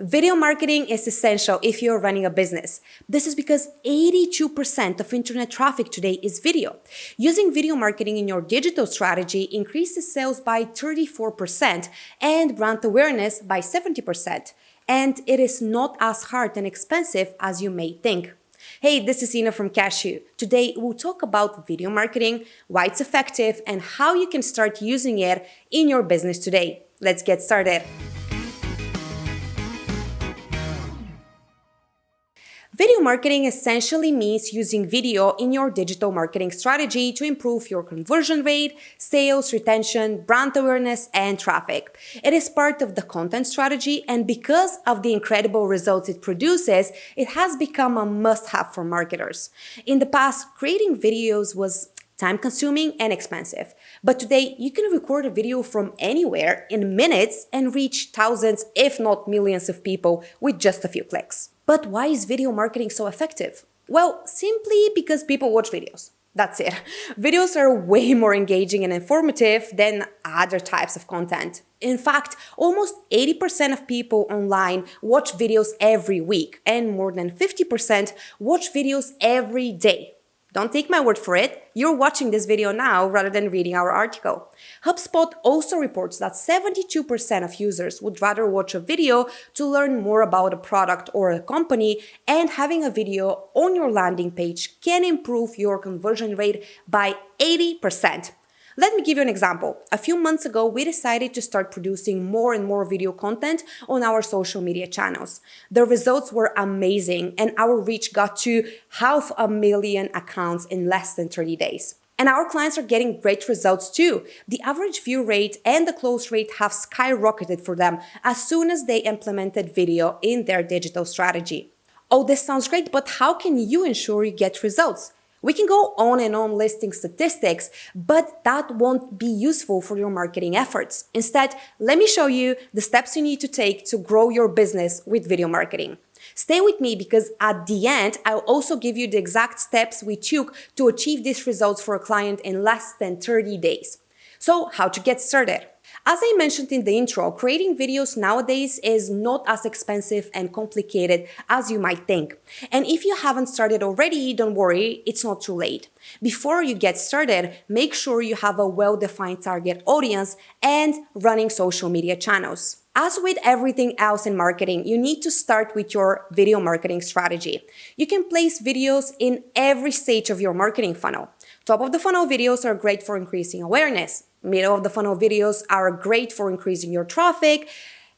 Video marketing is essential if you're running a business. This is because 82% of internet traffic today is video. Using video marketing in your digital strategy increases sales by 34% and brand awareness by 70%. And it is not as hard and expensive as you may think. Hey, this is Ina from Cashew. Today, we'll talk about video marketing, why it's effective, and how you can start using it in your business today. Let's get started. Video marketing essentially means using video in your digital marketing strategy to improve your conversion rate, sales, retention, brand awareness, and traffic. It is part of the content strategy, and because of the incredible results it produces, it has become a must-have for marketers. In the past, creating videos was time-consuming and expensive. But today, you can record a video from anywhere in minutes and reach thousands, if not millions of people with just a few clicks. But why is video marketing so effective? Well, simply because people watch videos. That's it. Videos are way more engaging and informative than other types of content. In fact, almost 80% of people online watch videos every week, and more than 50% watch videos every day. Don't take my word for it, you're watching this video now rather than reading our article. HubSpot also reports that 72% of users would rather watch a video to learn more about a product or a company, and having a video on your landing page can improve your conversion rate by 80%. Let me give you an example. A few months ago, we decided to start producing more and more video content on our social media channels. The results were amazing, and our reach got to 500,000 accounts in less than 30 days. And our clients are getting great results too. The average view rate and the close rate have skyrocketed for them as soon as they implemented video in their digital strategy. Oh, this sounds great, but how can you ensure you get results? We can go on and on listing statistics, but that won't be useful for your marketing efforts. Instead, let me show you the steps you need to take to grow your business with video marketing. Stay with me because at the end, I'll also give you the exact steps we took to achieve these results for a client in less than 30 days. So, how to get started? As I mentioned in the intro, creating videos nowadays is not as expensive and complicated as you might think. And if you haven't started already, don't worry, it's not too late. Before you get started, make sure you have a well-defined target audience and running social media channels. As with everything else in marketing, you need to start with your video marketing strategy. You can place videos in every stage of your marketing funnel. Top of the funnel videos are great for increasing awareness. Middle of the funnel videos are great for increasing your traffic,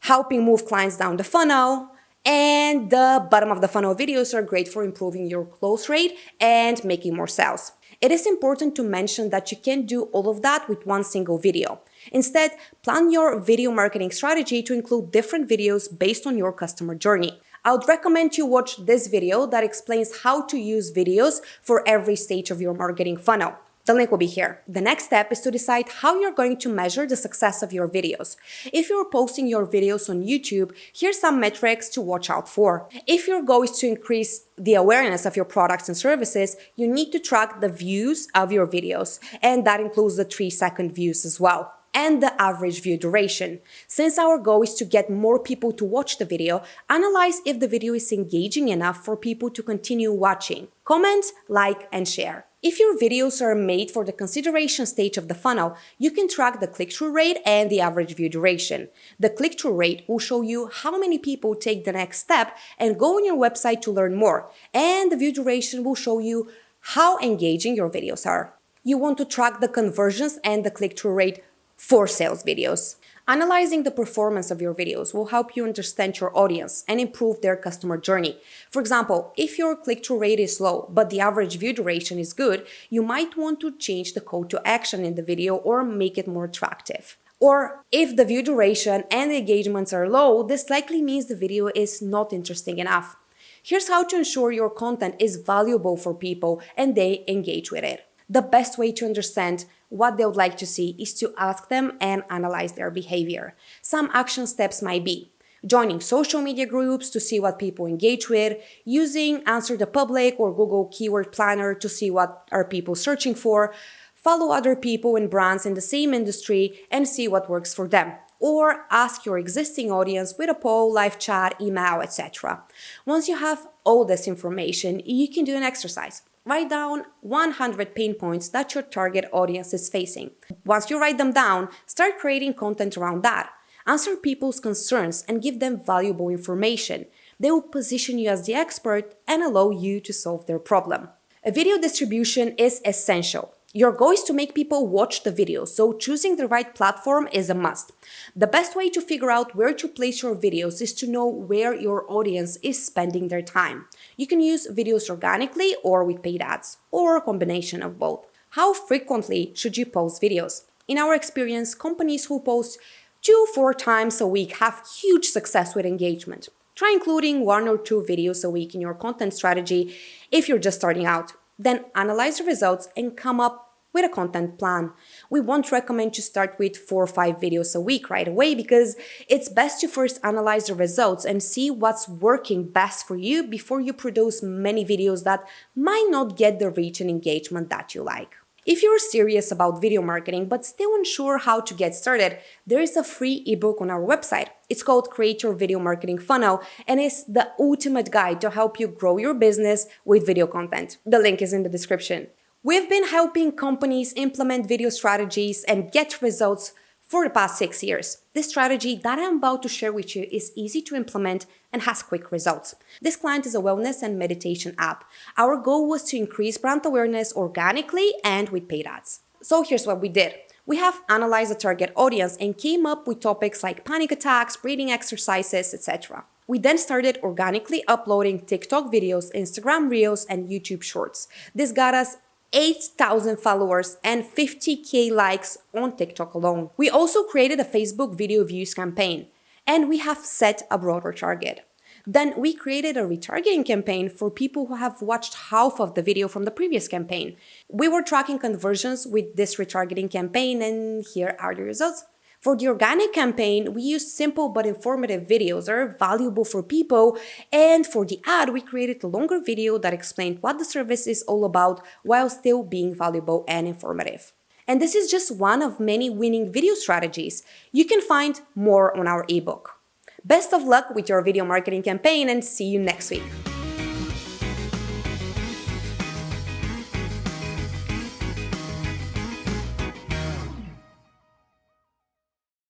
helping move clients down the funnel. And the bottom of the funnel videos are great for improving your close rate and making more sales. It is important to mention that you can't do all of that with one single video. Instead, plan your video marketing strategy to include different videos based on your customer journey. I would recommend you watch this video that explains how to use videos for every stage of your marketing funnel. The link will be here. The next step is to decide how you're going to measure the success of your videos. If you're posting your videos on YouTube, here's some metrics to watch out for. If your goal is to increase the awareness of your products and services, you need to track the views of your videos, and that includes the 3-second views as well, and the average view duration. Since our goal is to get more people to watch the video, analyze if the video is engaging enough for people to continue watching. Comment, like, and share. If your videos are made for the consideration stage of the funnel, you can track the click-through rate and the average view duration. The click-through rate will show you how many people take the next step and go on your website to learn more, and the view duration will show you how engaging your videos are. You want to track the conversions and the click-through rate for sales videos. Analyzing the performance of your videos will help you understand your audience and improve their customer journey. For example, if your click-through rate is low, but the average view duration is good, you might want to change the call to action in the video or make it more attractive. Or if the view duration and the engagements are low, this likely means the video is not interesting enough. Here's how to ensure your content is valuable for people and they engage with it. The best way to understand what they would like to see is to ask them and analyze their behavior. Some action steps might be joining social media groups to see what people engage with, using Answer the Public or Google Keyword Planner to see what are people searching for, follow other people and brands in the same industry and see what works for them. or ask your existing audience with a poll, live chat, email, etc. Once you have all this information, you can do an exercise. Write down 100 pain points that your target audience is facing. Once you write them down, start creating content around that. Answer people's concerns and give them valuable information. They will position you as the expert and allow you to solve their problem. A video distribution is essential. Your goal is to make people watch the video, so choosing the right platform is a must. The best way to figure out where to place your videos is to know where your audience is spending their time. You can use videos organically or with paid ads, or a combination of both. How frequently should you post videos? In our experience, companies who post 2-4 times a week have huge success with engagement. Try including 1 or 2 videos a week in your content strategy if you're just starting out. Then analyze the results and come up with a content plan. We won't recommend you start with 4 or 5 videos a week right away because it's best to first analyze the results and see what's working best for you before you produce many videos that might not get the reach and engagement that you like. If you're serious about video marketing but still unsure how to get started, there is a free ebook on our website. It's called Create Your Video Marketing Funnel and is the ultimate guide to help you grow your business with video content. The link is in the description. We've been helping companies implement video strategies and get results for the past 6 years. This strategy that I'm about to share with you is easy to implement and has quick results. This client is a wellness and meditation app. Our goal was to increase brand awareness organically and with paid ads. So here's what we did. We have analyzed the target audience and came up with topics like panic attacks, breathing exercises, etc. We then started organically uploading TikTok videos, Instagram Reels, and YouTube Shorts. This got us 8,000 followers and 50k likes on TikTok alone. We also created a Facebook video views campaign, and we have set a broader target. Then we created a retargeting campaign for people who have watched half of the video from the previous campaign. We were tracking conversions with this retargeting campaign, and here are the results. For the organic campaign, we used simple but informative videos that are valuable for people, and for the ad, we created a longer video that explained what the service is all about while still being valuable and informative. And this is just one of many winning video strategies. You can find more on our ebook. Best of luck with your video marketing campaign and see you next week.